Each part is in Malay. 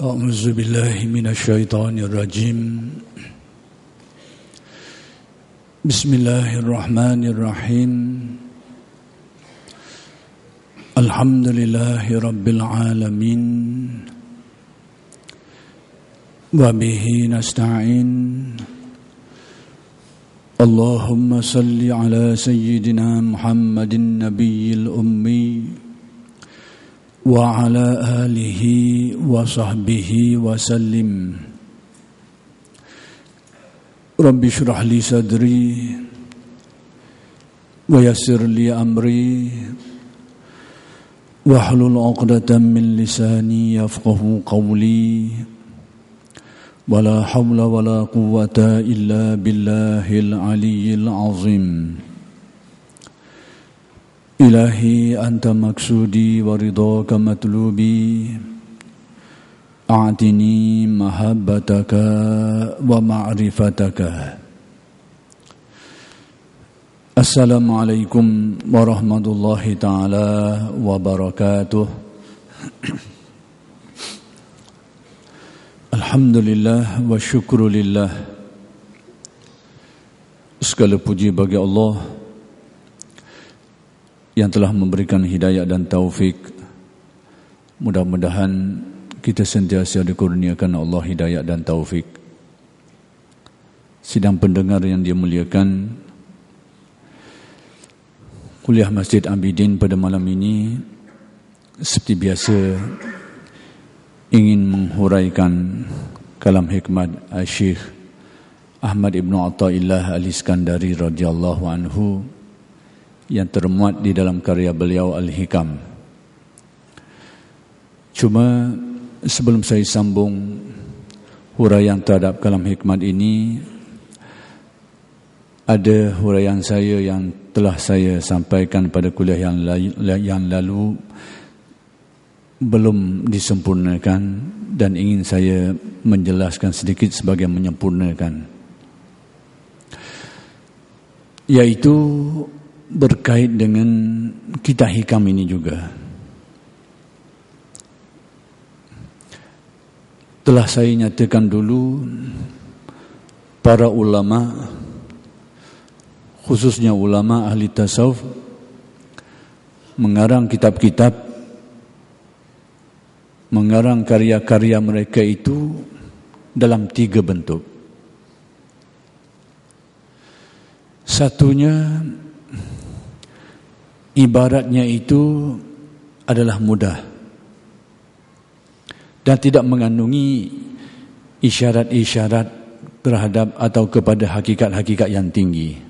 أعوذ بالله من الشيطان الرجيم بسم الله الرحمن الرحيم الحمد لله رب العالمين وبه نستعين اللهم صل على سيدنا محمد النبي الأمي وعلى آله وصحبه وسلم رب اشرح لي صدري ويسر لي أمري واحلل عقدة من لساني يفقه قولي ولا حول ولا قوة إلا بالله العلي العظيم إلهي أنت مقصودي ورضاك مطلوبي أعطني محبتك ومعرفتك السلام عليكم ورحمة الله تعالى وبركاته Alhamdulillah wa syukrulillah. Segala puji bagi Allah yang telah memberikan hidayah dan taufik. Mudah-mudahan kita sentiasa dikurniakan Allah hidayah dan taufik. Sidang pendengar yang dimuliakan, kuliah Masjid Abidin pada malam ini seperti biasa ingin menghuraikan kalam hikmat Syekh Ahmad Ibn Athaillah Al-Iskandari radhiyallahu anhu yang termuat di dalam karya beliau Al-Hikam. Cuma sebelum saya sambung huraian terhadap kalam hikmat ini, ada huraian saya yang telah saya sampaikan pada kuliah yang lalu belum disempurnakan dan ingin saya menjelaskan sedikit sebagai menyempurnakan, yaitu berkait dengan kitab hikam ini juga. Telah saya nyatakan dulu, para ulama, khususnya ulama ahli tasawuf, mengarang kitab-kitab, mengarang karya-karya mereka itu dalam 3 bentuk. Satunya, ibaratnya itu adalah mudah dan tidak mengandungi isyarat-isyarat terhadap atau kepada hakikat-hakikat yang tinggi.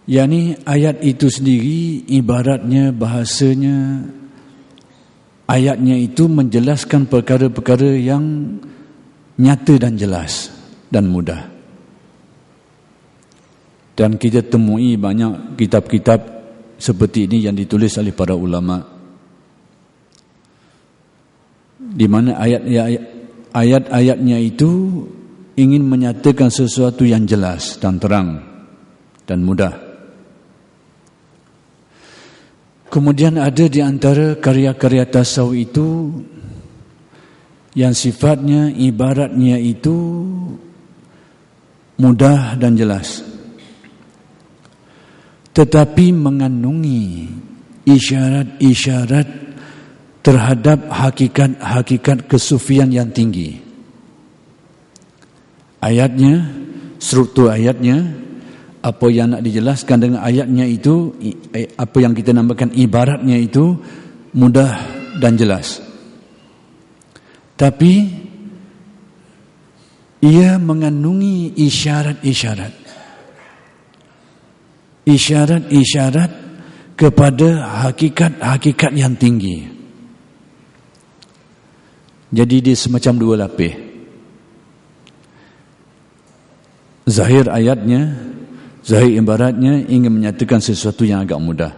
Yani ayat itu sendiri ibaratnya, bahasanya, ayatnya itu menjelaskan perkara-perkara yang nyata dan jelas dan mudah. Dan kita temui banyak kitab-kitab seperti ini yang ditulis oleh para ulama, di mana ayat-ayatnya itu ingin menyatakan sesuatu yang jelas dan terang dan mudah. Kemudian ada di antara karya-karya tasawuf itu yang sifatnya, ibaratnya itu mudah dan jelas, tetapi mengandungi isyarat-isyarat terhadap hakikat-hakikat kesufian yang tinggi. Ayatnya, struktur ayatnya, apa yang nak dijelaskan dengan ayatnya itu, apa yang kita namakan ibaratnya itu mudah dan jelas. Tapi ia mengandungi isyarat-isyarat. Isyarat-isyarat kepada hakikat-hakikat yang tinggi. Jadi dia semacam 2 lapis. Zahir ayatnya, zahir ibaratnya ingin menyatakan sesuatu yang agak mudah,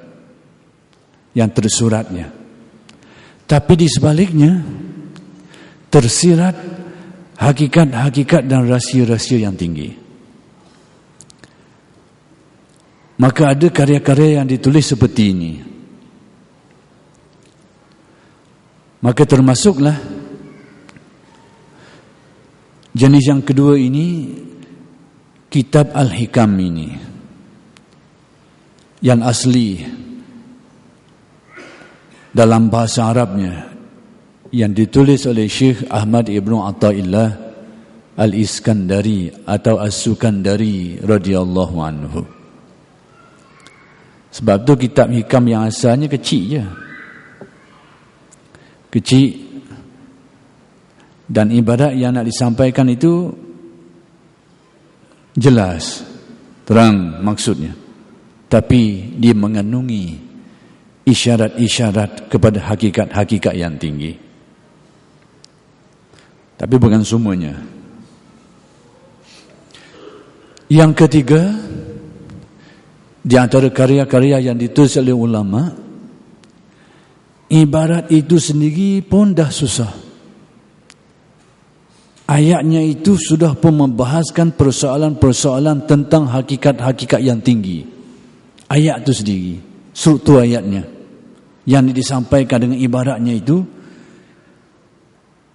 yang tersuratnya. Tapi di sebaliknya tersirat hakikat-hakikat dan rahsia-rahsia yang tinggi. Maka ada karya-karya yang ditulis seperti ini. Maka termasuklah jenis yang kedua ini, kitab Al-Hikam ini, yang asli dalam bahasa Arabnya, yang ditulis oleh Syekh Ahmad Ibnu Athaillah Al-Iskandari atau As-Sukandari radhiyallahu anhu. Sebab tu kitab hikam yang asalnya kecil je. Kecil, dan ibarat yang nak disampaikan itu jelas, terang maksudnya, tapi dia mengandungi isyarat-isyarat kepada hakikat-hakikat yang tinggi. Tapi bukan semuanya. Yang ketiga, di antara karya-karya yang ditulis oleh ulama, ibarat itu sendiri pun dah susah. Ayatnya itu sudah pun membahaskan persoalan-persoalan tentang hakikat-hakikat yang tinggi. Ayat itu sendiri, struktur ayatnya yang disampaikan dengan ibaratnya itu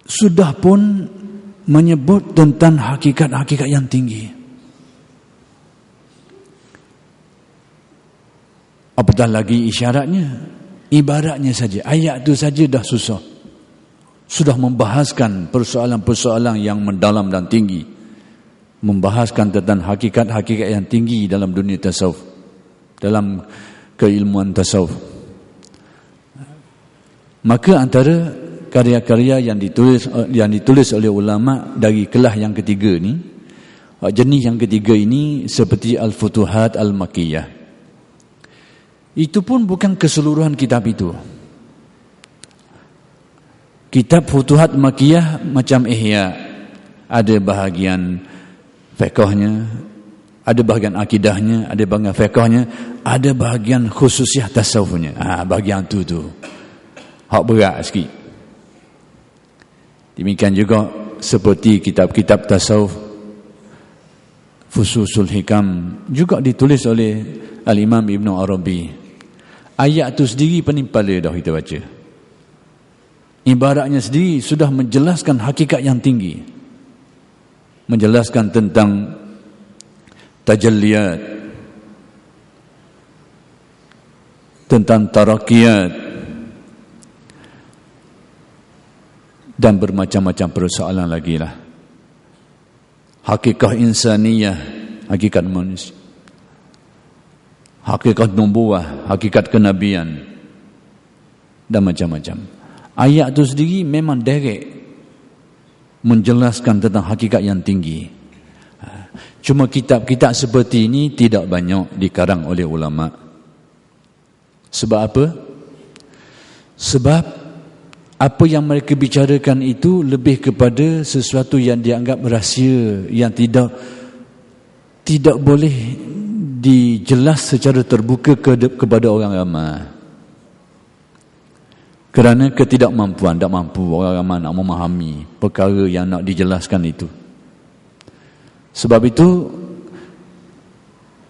sudah pun menyebut tentang hakikat-hakikat yang tinggi. Apatah lagi isyaratnya. Ibaratnya saja, ayat itu saja dah susah. Sudah membahaskan persoalan-persoalan yang mendalam dan tinggi, membahaskan tentang hakikat-hakikat yang tinggi dalam dunia tasawuf, dalam keilmuan tasawuf. Maka antara karya-karya yang ditulis oleh ulama dari kelas yang ketiga ni, jenis yang ketiga ini, seperti Al-Futuhat Al-Makkiyah. Itu pun bukan keseluruhan kitab itu. Kitab Futuhat Makkiyah macam Ihya, ada bahagian fiqhnya, ada bahagian akidahnya, ada bahagian fiqhnya, ada bahagian khususiah tasawufnya. Bahagian tu hak berat sikit. Demikian juga seperti kitab-kitab tasawuf Fususul Hikam juga ditulis oleh Al-Imam Ibn Arabi. Ayat itu sendiri penimpala dah kita baca. Ibaratnya sendiri sudah menjelaskan hakikat yang tinggi. Menjelaskan tentang tajalliyat, tentang tarakiyat, dan bermacam-macam persoalan lagi lah. Hakikat insaniyah, hakikat manusia, hakikat nubuwah, hakikat kenabian, dan macam-macam. Ayat itu sendiri memang direct menjelaskan tentang hakikat yang tinggi. Cuma kitab-kitab seperti ini tidak banyak dikarang oleh ulama. Sebab apa? Sebab apa yang mereka bicarakan itu lebih kepada sesuatu yang dianggap rahsia, yang tidak boleh dijelas secara terbuka kepada orang ramai. Kerana ketidakmampuan, tak mampu orang ramai nak memahami perkara yang nak dijelaskan itu. Sebab itu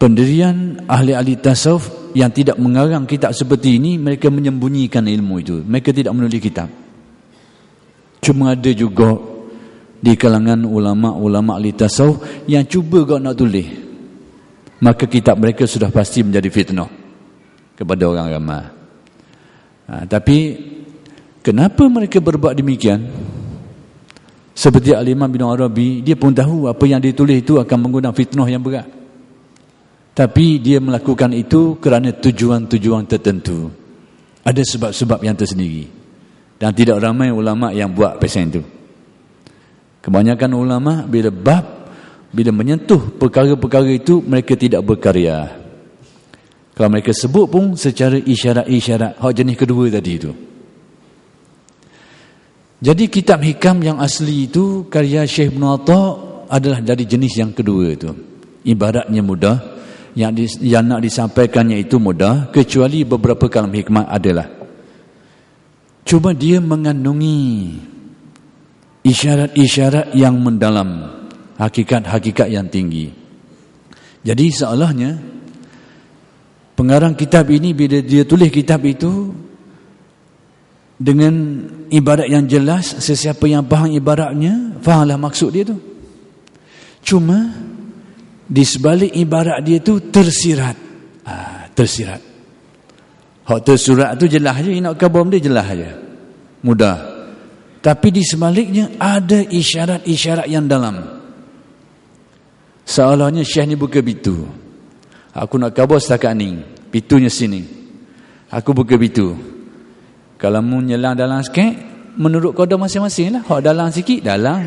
pendirian ahli-ahli tasawuf yang tidak mengarang kitab seperti ini, mereka menyembunyikan ilmu itu. Mereka tidak menulis kitab. Cuma ada juga di kalangan ulama-ulama ahli tasawuf yang cuba kau nak tulis. Maka kitab mereka sudah pasti menjadi fitnah kepada orang ramai. Tapi kenapa mereka berbuat demikian? Seperti Al-Imam bin Arabi, dia pun tahu apa yang ditulis itu akan menggunakan fitnah yang berat. Tapi dia melakukan itu kerana tujuan-tujuan tertentu. Ada sebab-sebab yang tersendiri. Dan tidak ramai ulama yang buat pasal itu. Kebanyakan ulama bila menyentuh perkara-perkara itu, mereka tidak berkarya. Kalau mereka sebut pun secara isyarat-isyarat, hak jenis kedua tadi itu. Jadi kitab hikam yang asli itu, karya Syekh Ibn Atha, adalah dari jenis yang kedua itu. Ibaratnya mudah, yang nak disampaikannya itu mudah, kecuali beberapa kalam hikmah adalah. Cuma dia mengandungi isyarat-isyarat yang mendalam, hakikat-hakikat yang tinggi. Jadi seolahnya pengarang kitab ini bila dia tulis kitab itu, dengan ibarat yang jelas, sesiapa yang faham ibaratnya, fahamlah maksud dia tu. Cuma di sebalik ibarat dia tu tersirat. Tersirat. Hak tersurat tu jelas je, nak khabar dia jelas je. Mudah. Tapi di sebaliknya ada isyarat-isyarat yang dalam. Seolahnya Syekh ni buka pintu. Aku nak khabar setakat ni, pintunya sini. Aku buka pintu. Kalau mu nyelang dalam sikit, menurut qada masing-masing lah. Hak dalam sikit, dalam.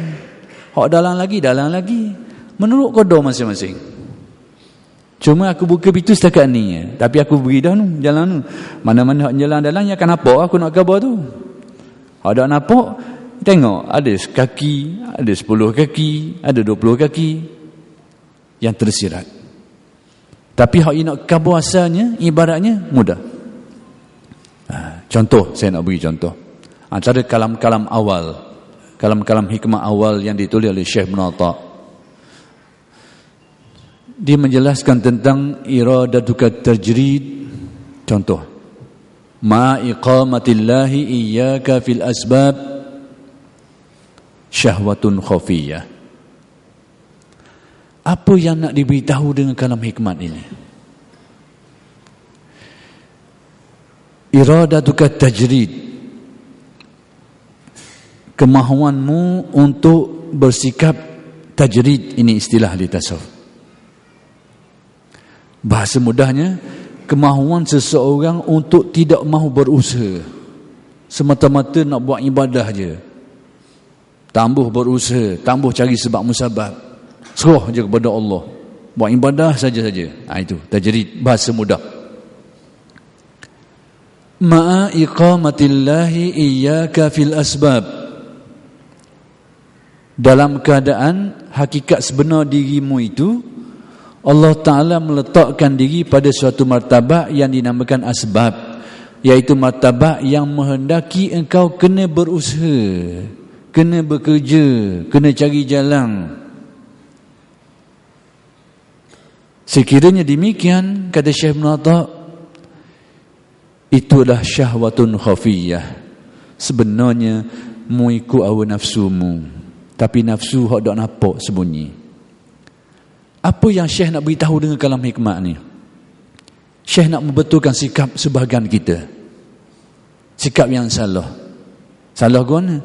Hak dalam lagi, dalam lagi. Menurut qada masing-masing. Cuma aku buka pintu setakat ni. Tapi aku beri dah nu, jalan nu. Mana-mana hak nyelang dalam, yang akan nampak aku nak khabar tu. Hak tak nampak, tengok. Ada kaki, ada 10 kaki, ada 20 kaki. Yang tersirat. Tapi hak nak khabar asalnya, ibaratnya mudah. Contoh, saya nak beri contoh. Antara kalam-kalam awal, kalam-kalam hikmah awal yang ditulis oleh Syekh Ibn Atta'. Dia menjelaskan tentang iradatuka tajrid. Contoh, ma iqamatillahi iyyaka fil asbab syahwatun khafiyah. Apa yang nak diberitahu dengan kalam hikmat ini? Iradatuka tajrid, kemahuanmu untuk bersikap tajrid. Ini istilah di tasawuf. Bahasa mudahnya, kemahuan seseorang untuk tidak mahu berusaha, semata-mata nak buat ibadah je. Tambah berusaha, tambah cari sebab musabab, serah je kepada Allah, buat ibadah saja-saja. Itu tajrid, bahasa mudah. Ma'a iqamatillahi iyyaka fil asbab, dalam keadaan hakikat sebenar dirimu itu Allah Ta'ala meletakkan diri pada suatu martabat yang dinamakan asbab, iaitu martabat yang menghendaki engkau kena berusaha, kena bekerja, kena cari jalan. Sekiranya demikian, kata Syekh Ibn Atta', itulah syahwatun khafiyah. Sebenarnya mu ikut hawa nafsumu, tapi nafsu hak dak nampak sembunyi. Apa yang Syekh nak beritahu dengan kalam hikmat ni? Syekh nak membetulkan sikap sebahagian kita, sikap yang salah. Salah guna.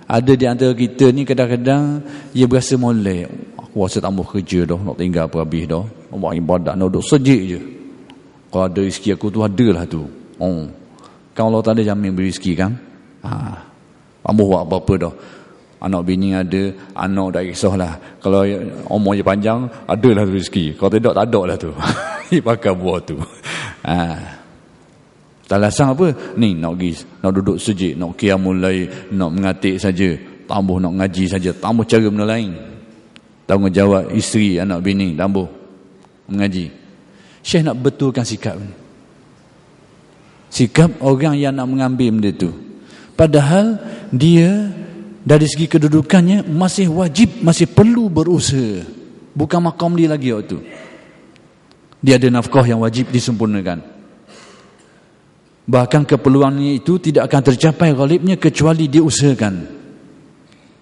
Ada di antara kita ni kadang-kadang ia berasa molek. Aku rasa tak mahu kerja dah, nak tinggal apa habis dah, nak buat ibadat, nak duduk sejik je. Kalau ada rezeki aku tu, adalah tu. Kan Allah tak ada jamin beri rezeki kan. Tak mahu buat apa-apa dah. Anak bini ada, anak dah kisahlah. Kalau umurnya panjang, adalah rezeki. Kalau tidak, tak ada lah tu. Pakai buah tu. Alasan apa? Ni nak pergi, nak duduk sejik, nak qiyamul lail, nak mengatik saja, tambah nak ngaji saja, tambah cara benda lain. Tanggungjawab isteri, anak bini, tambah mengaji. Syekh nak betulkan sikap ni. Sikap orang yang nak mengambil benda tu. Padahal dia dari segi kedudukannya masih wajib, masih perlu berusaha. Bukan makam dia lagi waktu tu. Dia ada nafkah yang wajib disempurnakan. Bahkan keperluannya itu tidak akan tercapai ghalibnya kecuali dia usahakan.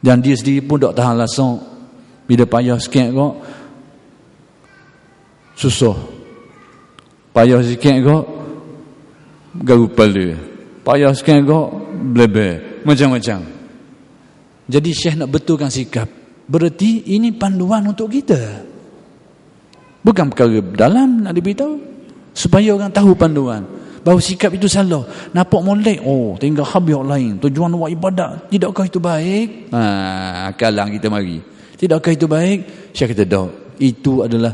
Dan dia sendiri pun tak tahan langsung. Bila payah sikit kok, susah. Payah sikit kok, garu kepala. Payah sikit kok, bleber. Macam-macam. Jadi Syekh nak betulkan sikap. Berarti ini panduan untuk kita. Bukan perkara dalam nak diberitahu. Supaya orang tahu panduan. Bahawa sikap itu salah. Nampak molek. Tinggal habis orang lain. Tujuan buat ibadat. Tidakkah itu baik? Kalang kita mari. Tidakkah itu baik? Syekh kata tak. Itu adalah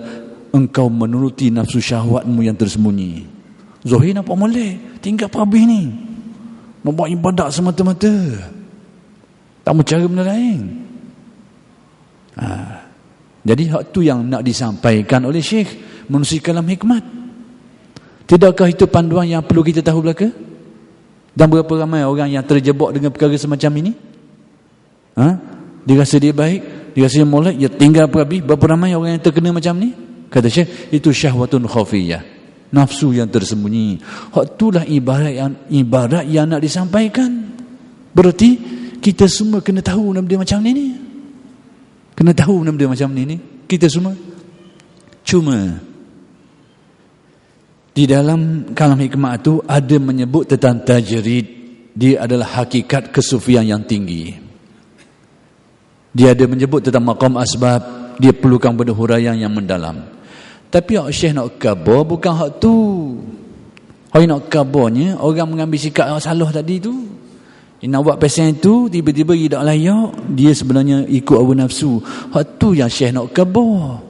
engkau menuruti nafsu syahwatmu yang tersembunyi. Zohir nampak molek. Tinggal habis ni. Nak buat ibadat semata-mata. Tak mau cara benda lain. Jadi hak tu yang nak disampaikan oleh Syekh menerusi kalam hikmat. Tidakkah itu panduan yang perlu kita tahu belaka? Dan berapa ramai orang yang terjebak dengan perkara semacam ini? Dia rasa dia baik, dia rasa dia molek, dia tinggal habis. Berapa ramai orang yang terkena macam ni? Kata Syekh, itu syahwatun khafiyah, nafsu yang tersembunyi. Hak itulah ibarat yang nak disampaikan. Berarti kita semua kena tahu benda macam ni. Kena tahu benda macam ni. Kita semua. Cuma di dalam kalam hikmah tu ada menyebut tentang tajrid. Dia adalah hakikat kesufian yang tinggi. Dia ada menyebut tentang maqam asbab. Dia perlukan pada huraian yang mendalam. Tapi hak Syekh nak khabar bukan hak tu. Hak nak khabarnya orang mengambil sikap yang salah tadi tu. Dia nak buat pasal itu, tiba-tiba dia tak layak, dia sebenarnya ikut hawa nafsu. Hak tu yang Syekh nak khabar.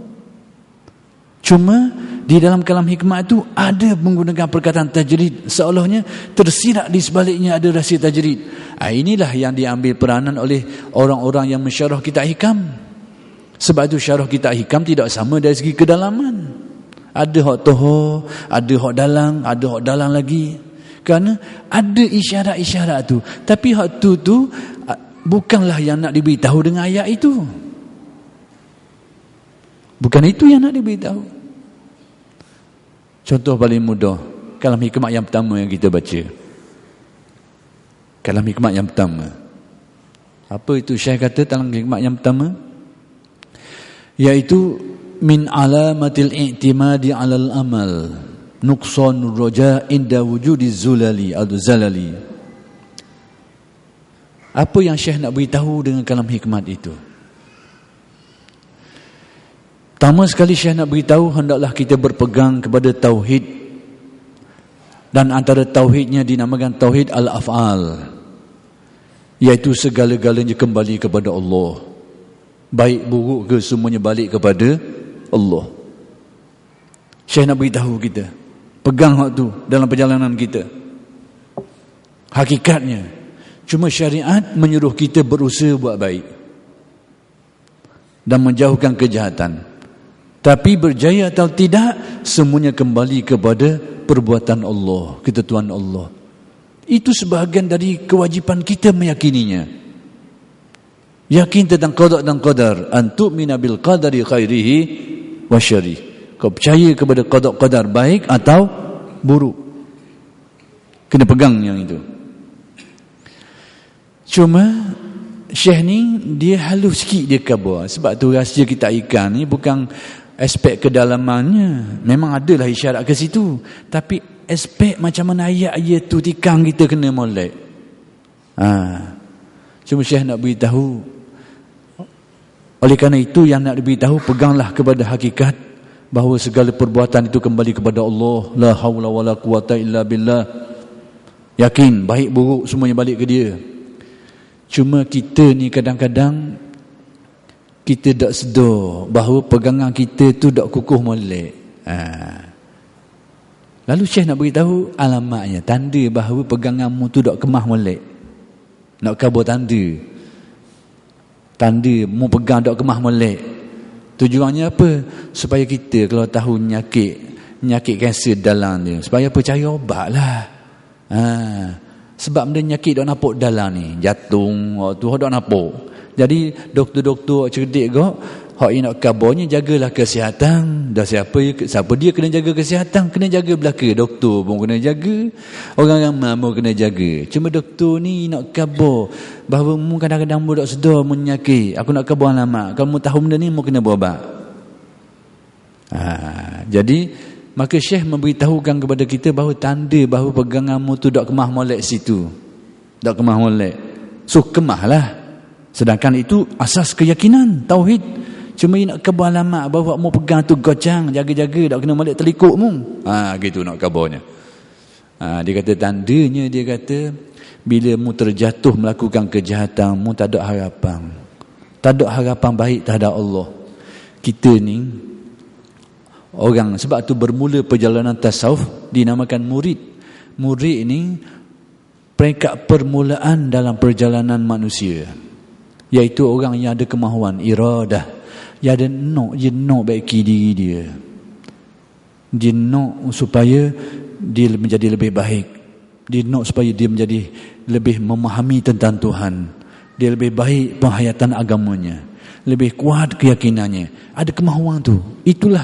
Cuma di dalam kalam hikmah tu ada menggunakan perkataan tajrid, seolahnya tersirat di sebaliknya ada rahsia tajrid. Inilah yang diambil peranan oleh orang-orang yang mensyarah kitab hikam. Sebab itu syarah kitab hikam tidak sama dari segi kedalaman. Ada hak tohor, ada hak dalang, ada hak dalang lagi. Kerana ada isyarat-isyarat tu. Tapi hak tu bukanlah yang nak diberitahu dengan ayat itu. Bukan itu yang nak diberitahu. Contoh paling mudah, kalam hikmah yang pertama yang kita baca. Kalam hikmah yang pertama. Apa itu Syekh kata dalam hikmah yang pertama? Iaitu min alamatil i'timadi 'alal amal nuqsanur raja inda wujudi zulali atau zalali. Apa yang Syekh nak beritahu dengan kalam hikmat itu? Pertama sekali Syekh nak beritahu hendaklah kita berpegang kepada tauhid, dan antara tauhidnya dinamakan tauhid al-af'al, iaitu segala-galanya kembali kepada Allah. Baik buruk ke semuanya balik kepada Allah. Syekh nak beritahu kita, pegang hak tu dalam perjalanan kita. Hakikatnya, cuma syariat menyuruh kita berusaha buat baik dan menjauhkan kejahatan. Tapi berjaya atau tidak, semuanya kembali kepada perbuatan Allah, ketentuan Allah. Itu sebahagian dari kewajipan kita meyakininya. Yakin tentang qada dan qadar. Antu'mina bil qadari khairihi wa syarih. Kau percaya kepada qada qadar baik atau buruk. Kena pegang yang itu. Cuma Syekh ni dia halus sikit dia khabar. Sebab tu rahsia kitab ikan ni bukan aspek kedalamannya. Memang adalah isyarat ke situ. Tapi aspek macam mana ayat-ayat tu tikang kita kena molek. Cuma Syekh nak beritahu. Oleh kerana itu yang nak diberitahu, peganglah kepada hakikat bahawa segala perbuatan itu kembali kepada Allah. La haula wala quwata illa billah. Yakin baik buruk semuanya balik ke dia. Cuma kita ni kadang-kadang kita tak sedar bahawa pegangan kita tu tak kukuh molek. Lalu Syekh nak beritahu alamatnya, tanda bahawa peganganmu tu tak kemah molek. Nak khabar tanda. Tanda mu pegang tak kemah molek. Tujuannya apa? Supaya kita kalau tahu nyakit kanser dalam dia, supaya apa, cari obat lah. Sebab benda nyakit tak nampak dalam ni, jantung tu tak nampak. Jadi doktor-doktor cerdik kau, hak yang nak kabarnya jagalah kesihatan. Dah siapa dia kena jaga kesihatan, kena jaga belaka. Doktor pun kena jaga, orang ramai pun kena jaga. Cuma doktor ni nak kabar bahawa mu kadang-kadang mu tak sedar mu nyakit. Aku nak kabar lama. Kalau mu tahu benda ni mu kena berubat. Jadi maka Syekh memberitahukan kepada kita bahawa tanda bahawa peganganmu tu tak kemah molek situ. Tak kemah molek. So kemahlah. Sedangkan itu asas keyakinan tauhid. Cuma nak khabar alamat bahawa mu pegang tu gocang, jaga-jaga tak kena molek telikukmu. Gitu nak khabarnya. Dia kata tandanya, dia kata bila mu terjatuh melakukan kejahatan, mu tak ada harapan. Tak ada harapan baik terhadap Allah. Kita ni orang, sebab tu bermula perjalanan tasawuf dinamakan murid. Murid ni peringkat permulaan dalam perjalanan manusia, iaitu orang yang ada kemahuan, iradah, yang ada dia nak baiki diri dia. Dia nak supaya dia menjadi lebih baik. Dia nak supaya dia menjadi lebih memahami tentang Tuhan. Dia lebih baik penghayatan agamanya, lebih kuat keyakinannya. Ada kemahuan tu. Itulah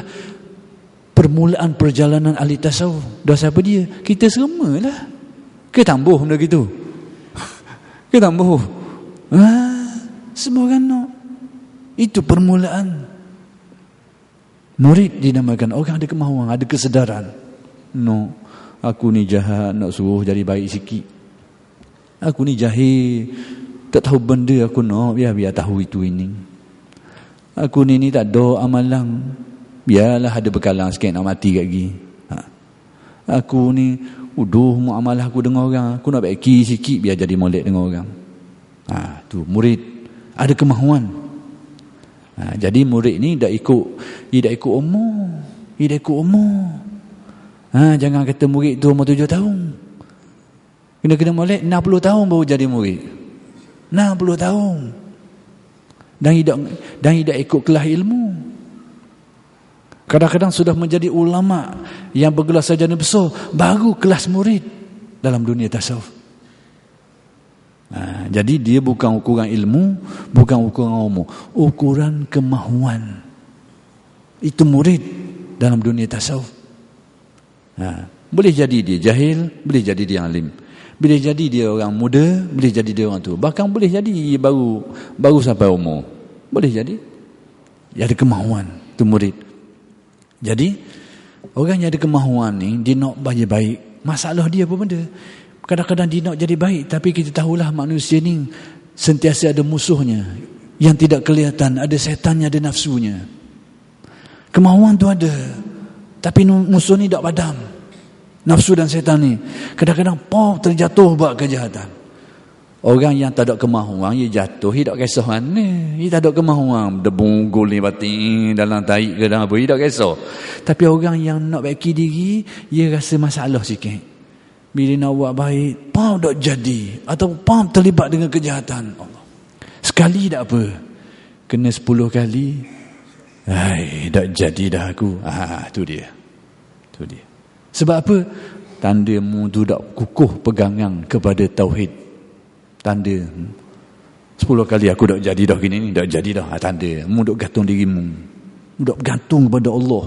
permulaan perjalanan ahli tasawuf. Dah siapa dia? Kita semalah. Ke tambah benda gitu. Kita boh. Semua orang nak. Itu permulaan. Murid dinamakan orang ada kemahuan, ada kesedaran. No, aku ni jahat, nak suruh jadi baik sikit. Aku ni jahil, tak tahu benda aku nak, biar tahu itu ini. Aku ni tak ada amalan, biarlah ada bekalan sikit nak mati kat gigi. Aku ni amalah aku dengan orang, aku nak baiki sikit biar jadi molek dengan orang. Tu murid ada kemahuan. Jadi murid ni dia tak ikut umur. Jangan kata murid tu umur 7 tahun. Kena molek 60 tahun baru jadi murid. 60 tahun. Dan tidak ikut kelas ilmu. Kadang-kadang sudah menjadi ulama yang bergelar sarjana besar, baru kelas murid dalam dunia tasawuf. Jadi dia bukan ukuran ilmu, bukan ukuran umur, ukuran kemahuan. Itu murid dalam dunia tasawuf. Boleh jadi dia jahil, boleh jadi dia alim, boleh jadi dia orang muda, boleh jadi dia orang tua, bahkan boleh jadi baru sampai umur, boleh jadi. Dia ada kemahuan, itu murid. Jadi orang yang ada kemahuan ni, dia nak baik-baik. Masalah dia apa benda? Kadang-kadang dia nak jadi baik, tapi kita tahulah manusia ni sentiasa ada musuhnya yang tidak kelihatan, ada setannya, ada nafsunya. Kemahuan tu ada, tapi musuh ni tak padam. Nafsu dan setan ni kadang-kadang terjatuh buat kejahatan. Orang yang tak ada kemahuan, dia jatuh, dia tak kisah mana. Dia tak ada kemahuan, debunggul ni batin dalam taik ke dalam apa, dia tak kisah. Tapi orang yang nak baiki diri, dia rasa masalah sikit. Bila nak buat baik, tak jadi. Atau terlibat dengan kejahatan. Allah. Sekali tak apa. Kena 10 kali. Tak jadi dah aku. Tu dia. Sebab apa? Tandamu tu tak kukuh pegangan kepada tauhid. Tanda. 10 kali aku tak jadi dah gini ni. Tak jadi dah. Tanda. Mu duk gantung dirimu. Mu duk bergantung kepada Allah.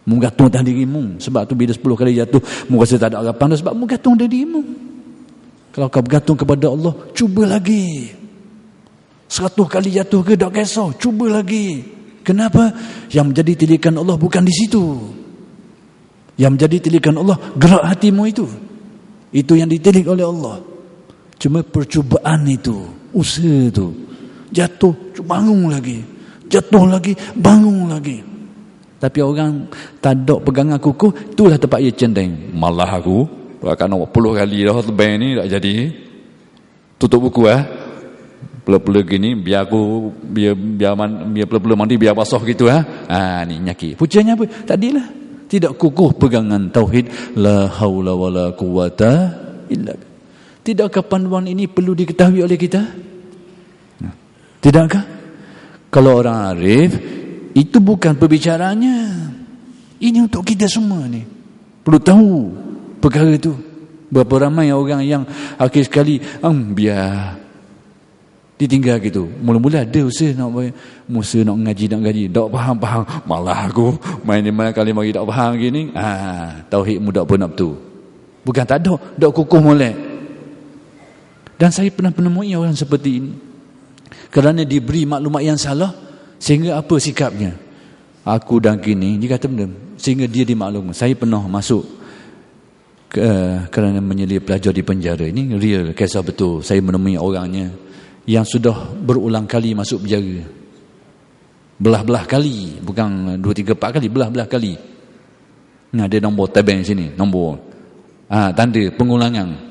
Mu gantung atas dirimu. Sebab tu bila 10 kali jatuh, mu rasa tak ada harapan dah, sebab mu gantung dirimu. Kalau kau bergantung kepada Allah, cuba lagi. 100 kali jatuh ke, tak kisah, cuba lagi. Kenapa? Yang menjadi tilikan Allah bukan di situ. Yang menjadi tilikan Allah gerak hatimu itu. Itu yang ditilik oleh Allah. Cuma percubaan itu, usaha itu. Jatuh, bangun lagi. Jatuh lagi, bangun lagi. Tapi orang tak ada pegangan kukuh, itulah tempat ia centeng. Malah aku akan 10 kali dah lebih ni tak jadi. Tutup buku Pela-pela gini biar aku biar pela-pela mandi biar basah gitu ni nyaki. Pujiannya apa? Tadilah tidak kukuh pegangan tauhid, la haula wala quwata illa. Tidakkah panduan ini perlu diketahui oleh kita? Tidakkah? Kalau orang arif, itu bukan perbicaranya. Ini untuk kita semua ni. Perlu tahu perkara itu. Berapa ramai orang yang akhir sekali biar ditinggal gitu. Mula-mula ada usaha nak ngaji. Tak faham. Malah aku main kali mari tak faham gini. Tauhid mudah pun nak betul. Bukan tak ada, tak kukuh molek. Dan saya pernah menemui orang seperti ini. Kerana diberi maklumat yang salah, sehingga apa sikapnya? Aku dan kini, dia kata benda, sehingga dia dimaklumkan. Saya pernah masuk kerana menyelia pelajar di penjara. Ini real, kisah betul. Saya menemui orangnya yang sudah berulang kali masuk penjara. Belah-belah kali, bukan 2, 3, 4 kali, belah-belah kali. Ada nombor tabeng sini, nombor tanda pengulangan.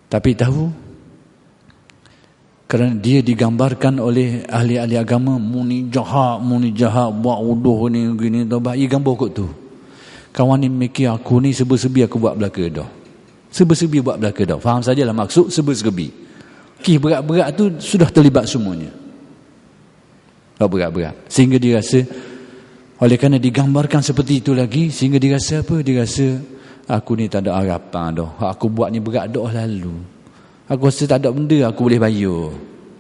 Tapi tahu, kerana dia digambarkan oleh ahli-ahli agama, muni jahat, buat uduh ni gini taubat, ia gambar kot tu. Kawan ni mikir aku ni serba-serbi aku buat belaka dah. Serba-serbi buat belaka dah. Faham sajalah maksud serba-serbi. Berat-berat tu sudah terlibat semuanya. Berat-berat. Sehingga dia rasa, oleh kerana digambarkan seperti itu lagi, sehingga dia rasa apa? Dia rasa aku ni tak ada harapan dah. Aku buat ni berat dah lalu. Aku rasa tak ada benda aku boleh bayar.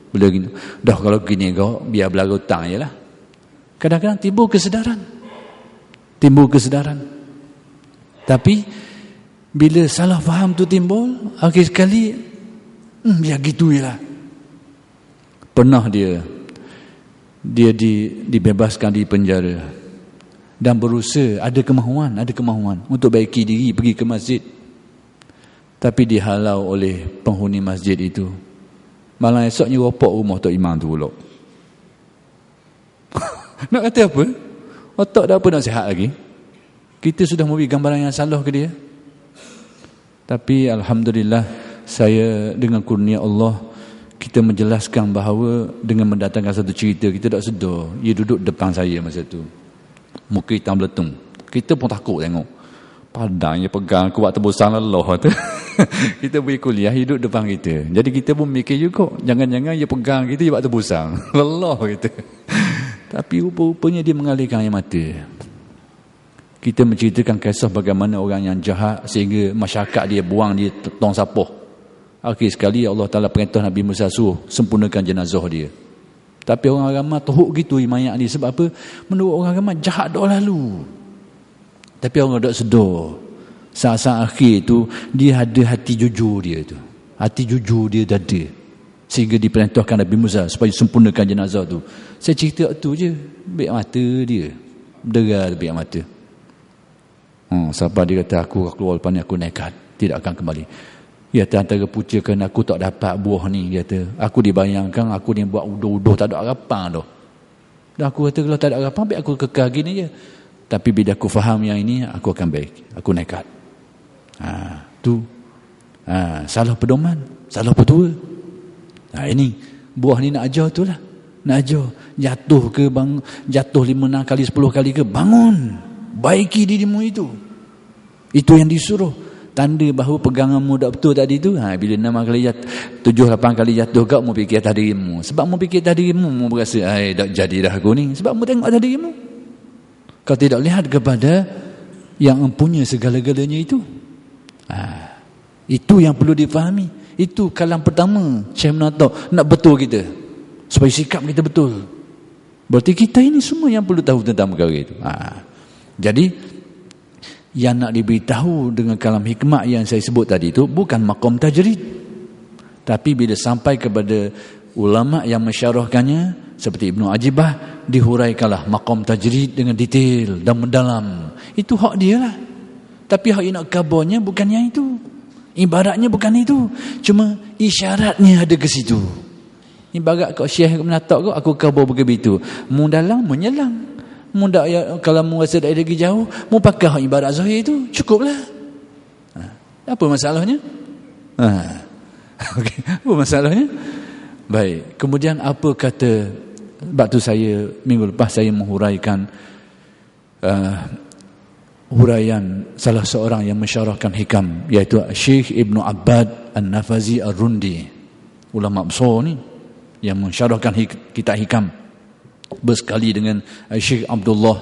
Bila gini, dah kalau gini kau biar belah hutang je lah. Kadang-kadang timbul kesedaran. Tapi Bila salah faham tu timbul, akhir sekali biar gitu je lah. Pernah dia dibebaskan di penjara dan berusaha, ada kemahuan untuk baiki diri, pergi ke masjid, tapi dihalau oleh penghuni masjid itu. Malam esoknya ropok rumah Tok Imam tu pula. Nak kata apa? Otak dah apa nak sihat lagi? Kita sudah memberi gambaran yang salah ke dia. Tapi alhamdulillah, saya dengan kurnia Allah, kita menjelaskan bahawa dengan mendatangkan satu cerita, kita tak sedar. Dia duduk depan saya masa tu, muka hitam beletung. Kita pun takut tengok. Padang dia pegang kuat tebusan lelah tu. Kita pergi kuliah, hidup depan kita. Jadi kita pun mikir juga, jangan-jangan dia pegang kita, dia buat tebusan lelah kita. Tapi rupa-rupanya dia mengalirkan air mata. Kita menceritakan kisah bagaimana orang yang jahat sehingga masyarakat dia buang dia tong sampah. Akhir sekali Allah Ta'ala perintah Nabi Musa suruh sempurnakan jenazah dia. Tapi orang ramai teruk gitu mayat ni. Sebab apa? Menurut orang ramai jahat dah lalu. Tapi orang tak sedar. Saat-saat akhir tu dia ada hati jujur dia tu. Hati jujur dia dah ada. Sehingga diperintahkan Nabi Musa supaya sempurnakan jenazah tu. Saya cerita tu je. Biak mata dia. Berderar biak mata. Sampai dia kata, aku keluar lepas ni aku nekat, tidak akan kembali. Dia kata, antara pucakan aku tak dapat buah ni. Dia kata, aku dibayangkan aku ni buat uduh-uduh tak ada harapan dah. Dan aku kata, kalau tak ada harapan, biar aku kekal gini je. Tapi bila aku faham yang ini, aku akan baik. Aku nekat. Salah pedoman, salah petua. Ini buah ni nak ajar tu lah. Nak ajar. Jatuh ke bang, jatuh 5-6 kali 10 kali ke, bangun. Baiki dirimu itu. Itu yang disuruh. Tanda bahawa peganganmu tak betul tadi tu. Bila 6 kali jatuh, 7-8 kali jatuh kau, mu fikir atas dirimu. Sebab mu fikir atas dirimu, mu berasa, tak jadi dah aku ni. Sebab mu tengok atas dirimu. Kau tidak lihat kepada yang mempunyai segala-galanya itu. Itu yang perlu difahami. Itu kalam pertama Syekh Munatok nak betul kita, supaya sikap kita betul. Berarti kita ini semua yang perlu tahu tentang perkara itu. Jadi yang nak diberitahu dengan kalam hikmah yang saya sebut tadi itu bukan maqam tajrid. Tapi bila sampai kepada ulama yang mensyarahkannya seperti Ibnu Ajibah, dihuraikanlah maqam tajrid dengan detail dan mendalam. Itu hak dia lah. Tapi hak yang nak kabarnya bukan yang itu. Ibaratnya bukan itu. Cuma isyaratnya ada ke situ. Ibarat kau Syekh Munatok kau, aku kabar begitu. Mu dalam menyelang. Mu dak ya, kalau mu rasa dak lagi jauh, mu pakai hak ibarat zahir itu, cukuplah. Apa masalahnya? Okey, apa masalahnya? Baik. Kemudian apa kata, sebab tu saya minggu lepas saya menghuraikan huraian salah seorang yang mensyarahkan hikam, iaitu Syekh Ibnu Abbad An-Nafazi Ar-Rundi, ulama besar ni yang mensyarahkan kitab hikam bersekali dengan Syekh Abdullah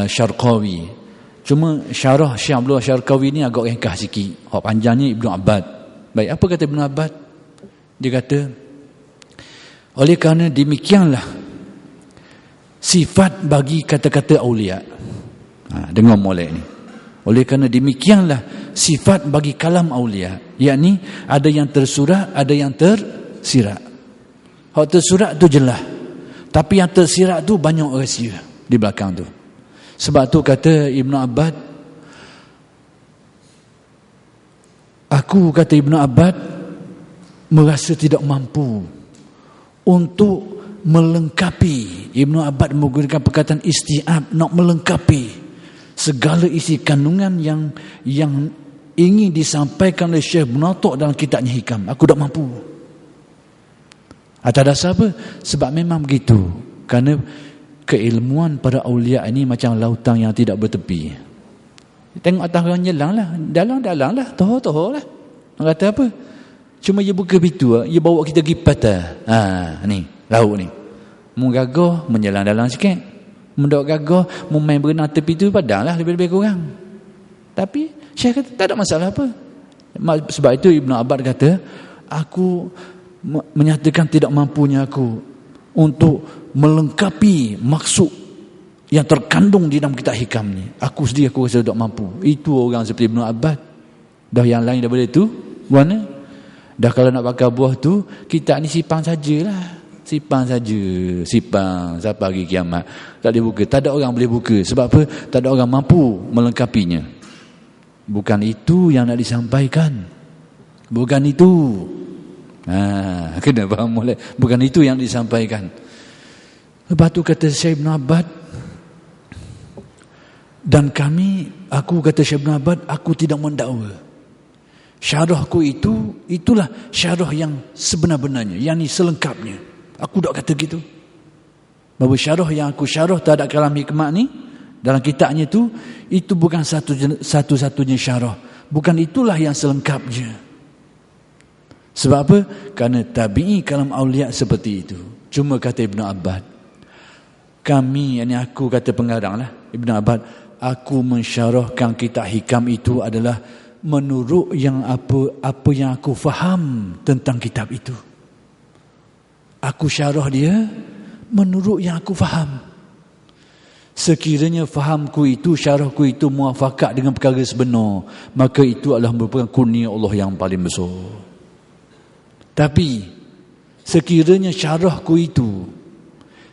Syarqawi. Cuma syarah Syekh Abdullah Syarqawi ni agak ringkas sikit, hak panjangnya Ibnu Abbad. Baik, apa kata Ibnu Abbad? Dia kata, oleh kerana demikianlah sifat bagi kata-kata aulia. Dengar molek ni. Oleh kerana demikianlah sifat bagi kalam aulia, yakni ada yang tersurat, ada yang tersirat. Hak tersurat tu jelas, tapi yang tersirat tu banyak rahsia di belakang tu. Sebab tu kata Ibnu Abbad, aku kata Ibnu Abbad merasa tidak mampu untuk melengkapi. Ibnu Abbad menggunakan perkataan isti'ab, nak melengkapi segala isi kandungan yang ingin disampaikan oleh Syekh Munatok dalam kitabnya hikam. Aku tak mampu. Atas dasar apa? Sebab memang begitu. Kerana keilmuan para awliya ini macam lautan yang tidak bertepi. Tengok atas orang nyelang lah, dalang-dalang lah, toh-toh lah. Orang kata apa? Cuma dia buka pintu, dia bawa kita pergi patah. Ni, laut ni. Mu gagah, menyelang dalam sikit. Mendak gagah, mu main berenang tepi tu, padahal lah lebih-lebih kurang. Tapi Syekh kata, tak ada masalah apa. Sebab itu Ibnu Abbad kata, aku menyatakan tidak mampunya aku untuk melengkapi maksud yang terkandung di dalam kitab hikam ni. Aku sendiri aku rasa tak mampu. Itu orang seperti Ibn Abbas. Dah yang lain daripada itu, mana? Dah kalau nak pakai buah tu, kita ni sipang sajalah. Sipang saja, sipang sampai hari kiamat. Tak boleh buka. Tak ada orang boleh buka. Sebab apa? Tak ada orang mampu melengkapinya. Bukan itu yang nak disampaikan. Bukan itu. Kena faham boleh. Bukan itu yang disampaikan. Lepas tu kata Syekh Ibn Abbas, dan aku kata Syekh Ibn Abbas, aku tidak mendakwa. Syarahku itulah syarah yang sebenar-benarnya, yang ni selengkapnya. Aku tak kata gitu. Bahawa syarah yang aku syarah terhadap kalam hikmat ni, dalam kitabnya tu, itu bukan satu-satunya syarah. Bukan itulah yang selengkapnya. Sebab apa? Kerana tabi'i kalam awliya seperti itu. Cuma kata Ibn Abbas, kami, ini aku kata pengarang lah, Ibn Abbas, aku mensyarahkan kitab hikam itu adalah menurut yang apa yang aku faham tentang kitab itu. Aku syarah dia menurut yang aku faham. Sekiranya fahamku itu, syarahku itu muafakat dengan perkara sebenar, maka itu adalah merupakan kurnia Allah yang paling besar. Tapi sekiranya syarahku itu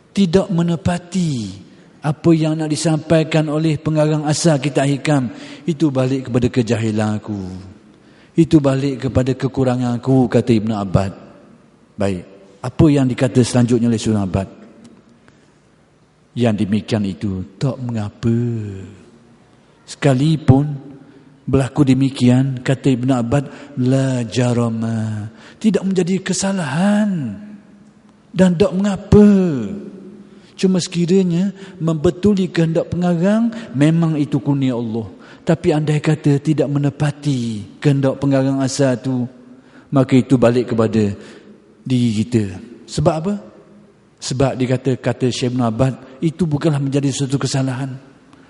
tidak menepati apa yang nak disampaikan oleh pengarang asal kitab hikam, itu balik kepada kejahilan aku. Itu balik kepada kekurangan aku, kata Ibn Abbas. Baik. Apa yang dikata selanjutnya oleh Ibn Abbas? Yang demikian itu tak mengapa. Sekalipun berlaku demikian, kata Ibn Abbas, la jarama, tidak menjadi kesalahan dan tak mengapa. Cuma sekiranya membetuli kehendak pengarang, memang itu kurnia Allah. Tapi andai kata tidak menepati kehendak pengarang asal itu, maka itu balik kepada diri kita. Sebab apa? Sebab kata Syekh Ibn Abbas, itu bukanlah menjadi suatu kesalahan.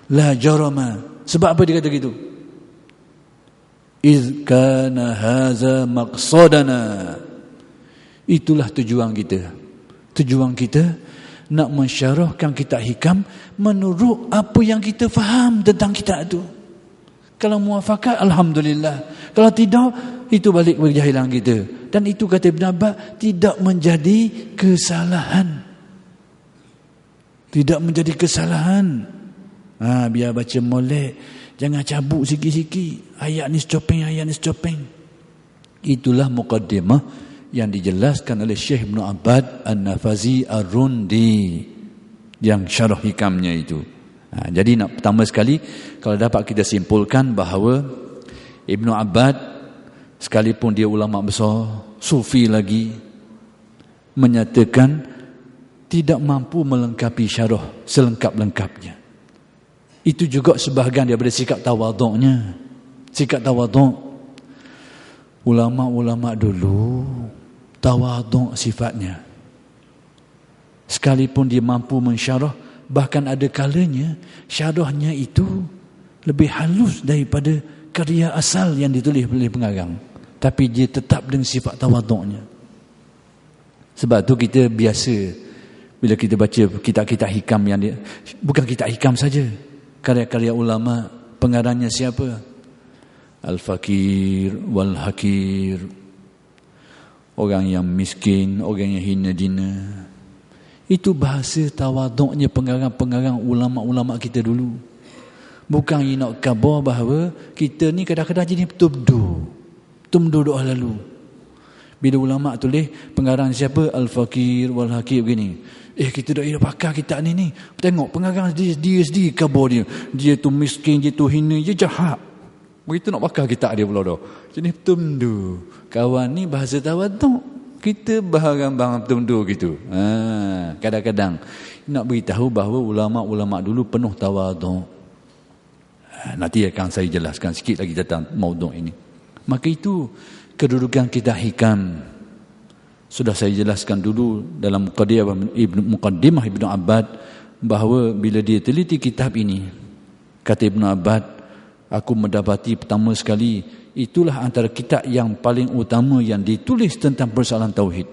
La jarama. Sebab apa dia kata gitu? Iz kana haza maqsadana. Itulah tujuan kita. Tujuan kita nak mensyarahkan kitab hikam menurut apa yang kita faham tentang kitab itu. Kalau muafakat, alhamdulillah. Kalau tidak, itu balik kepada kejahilan kita. Dan itu kata Ibn Abbas, tidak menjadi kesalahan. Tidak menjadi kesalahan. Biar baca molek, jangan cabut sikit-sikit. Ayat ni secopeng. Itulah muqaddimah yang dijelaskan oleh Syekh Ibn Abbas An-Nafazi Ar-Rundi yang syarah hikamnya itu. Jadi nak pertama sekali, kalau dapat kita simpulkan bahawa Ibn Abbas, sekalipun dia ulama besar, sufi lagi, menyatakan tidak mampu melengkapi syarah selengkap-lengkapnya. Itu juga sebahagian daripada sikap tawaduknya. Sikap tawaduk. Ulama-ulama dulu tawaduk sifatnya. Sekalipun dia mampu mensyarah, bahkan ada kalanya syarahnya itu lebih halus daripada karya asal yang ditulis oleh pengarang. Tapi dia tetap dengan sifat tawaduknya. Sebab tu kita biasa bila kita baca kitab-kitab hikam yang dia, bukan kitab hikam saja, karya-karya ulama, pengarangnya siapa? Al-Fakir wal-Hakir, orang yang miskin, orang yang hina dina. Itu bahasa tawaduknya pengarang-pengarang ulama-ulama kita dulu. Bukan nak khabar bahawa kita ni kadang-kadang jadi tumdu doa lalu. Bila ulama tulis pengarang siapa, Al-Fakir wal-Hakir begini, kita dah pakai kitab ni. Tengok pengarang dia sendiri khabar dia. Dia tu miskin, dia tu hina, dia jahat. Begitu nak pakai kitab dia pula dah. Jadi tumdu. Kawan ni bahasa tawaduk. Kita barang-barang tumdu gitu. Kadang-kadang nak beritahu bahawa ulama-ulama dulu penuh tawaduk. Nanti akan saya jelaskan sikit lagi tentang maudhu' ini. Maka itu kedudukan kitab hikam. Sudah saya jelaskan dulu dalam Muqaddimah Ibn Abbas bahawa bila dia teliti kitab ini, kata Ibn Abbas, aku mendapati pertama sekali itulah antara kitab yang paling utama yang ditulis tentang persoalan tauhid,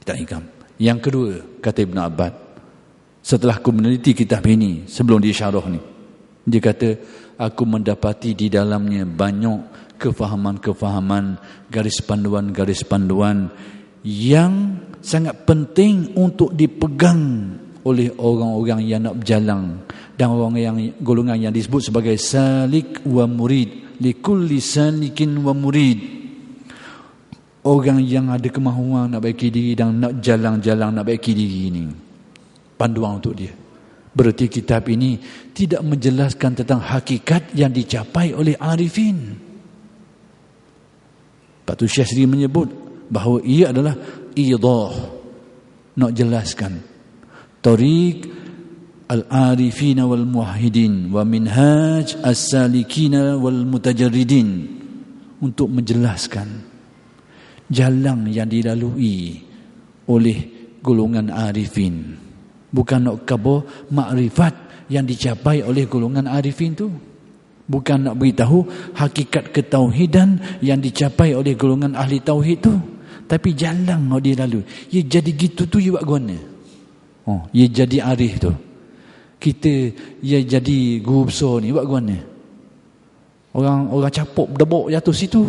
kitab hikam. Yang kedua, kata Ibn Abbas, Setelah aku meneliti kitab ini, sebelum dia syarah ni, dia kata, aku mendapati di dalamnya banyak kefahaman-kefahaman, garis panduan yang sangat penting untuk dipegang oleh orang-orang yang nak berjalan, dan orang yang golongan yang disebut sebagai salik wa murid, likulli salikin wa murid, orang yang ada kemahuan nak baiki diri dan nak jalan-jalan nak baiki diri ini, panduan untuk dia. Berarti kitab ini tidak menjelaskan tentang hakikat yang dicapai oleh arifin. Lepas tu Syekh sendiri menyebut bahawa ia adalah idah, nak jelaskan tariq al-arifin wal muwahhidin wa minhaj as-salikin wal mutajarridin, untuk menjelaskan jalan yang dilalui oleh golongan arifin. Bukan nak khabar makrifat yang dicapai oleh golongan arifin tu. Bukan nak beritahu hakikat ketauhidan yang dicapai oleh golongan ahli tauhid tu. Tapi jalan yang dilalui. Ya jadi gitu tu ya buat guna. Ya jadi arif tu. Kita ya jadi guru besar ni buat guna. Orang capuk debok jatuh situ.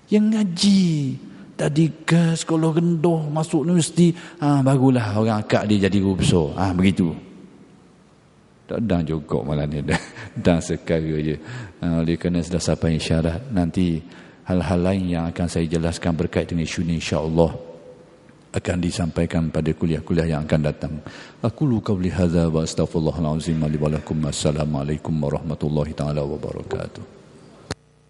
Yang ngaji tadi ke sekolah rendah, masuk universiti, barulah orang akak dia jadi guru besar. Begitu. Tak ada juga malah ni. Dan sekali je. Oleh kerana sudah sampai isyarat, nanti hal-hal lain yang akan saya jelaskan berkait dengan isu ini, insya-Allah akan disampaikan pada kuliah-kuliah yang akan datang. Aqulu qawli hadza wa astaghfirullahal azim li wa lakum. Assalamualaikum warahmatullahi taala wabarakatuh.